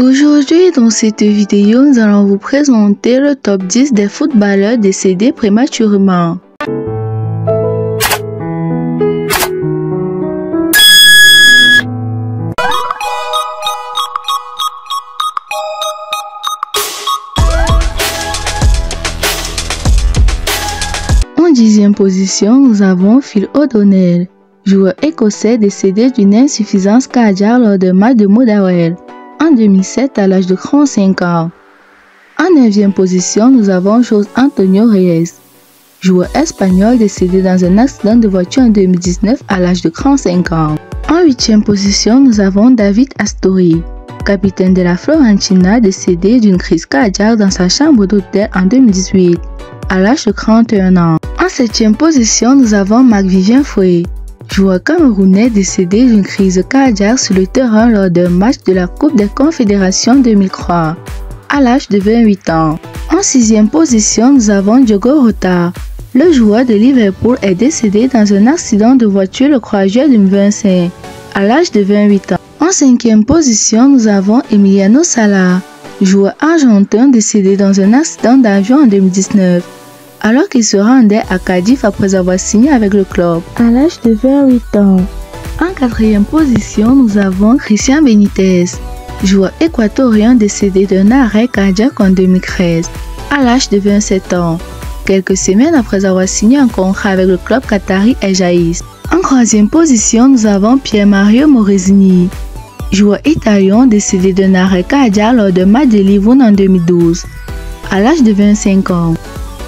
Aujourd'hui, dans cette vidéo, nous allons vous présenter le top 10 des footballeurs décédés prématurément. En 10e position, nous avons Phil O'Donnell, joueur écossais décédé d'une insuffisance cardiaque lors d'un match de Motherwell en 2007 à l'âge de 35 ans. En 9e position, nous avons José Antonio Reyes, joueur espagnol décédé dans un accident de voiture en 2019 à l'âge de 35 ans. En 8e position, nous avons David Astori, capitaine de la Fiorentina décédé d'une crise cardiaque dans sa chambre d'hôtel en 2018 à l'âge de 41 ans. En 7e position, nous avons Marc-Vivien Foé, joueur camerounais décédé d'une crise cardiaque sur le terrain lors d'un match de la Coupe des Confédérations 2003, à l'âge de 28 ans. En 6e position, nous avons Diogo Jota. Le joueur de Liverpool est décédé dans un accident de voiture le 3 juillet 2025, à l'âge de 28 ans. En 5e position, nous avons Emiliano Sala, joueur argentin décédé dans un accident d'avion en 2019. Alors qu'il se rendait à Cardiff après avoir signé avec le club à l'âge de 28 ans. En 4e position, nous avons Christian Benitez, joueur équatorien décédé d'un arrêt cardiaque en 2013 à l'âge de 27 ans, quelques semaines après avoir signé un contrat avec le club qatari El Jaïs. En 3e position, nous avons Pierre-Mario Morosini, joueur italien décédé d'un arrêt cardiaque lors d'un match de Livourne en 2012 à l'âge de 25 ans.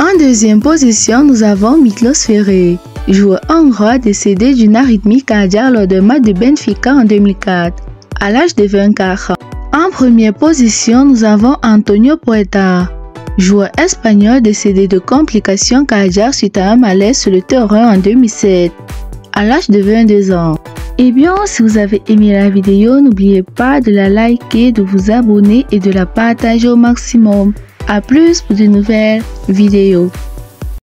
En 2e position, nous avons Miklos Ferré, joueur hongrois décédé d'une arythmie cardiaque lors d'un match de Benfica en 2004, à l'âge de 24 ans. En 1re position, nous avons Antonio Puerta, joueur espagnol décédé de complications cardiaques suite à un malaise sur le terrain en 2007, à l'âge de 22 ans. Et bien, si vous avez aimé la vidéo, n'oubliez pas de la liker, de vous abonner et de la partager au maximum. A plus pour de nouvelles vidéos.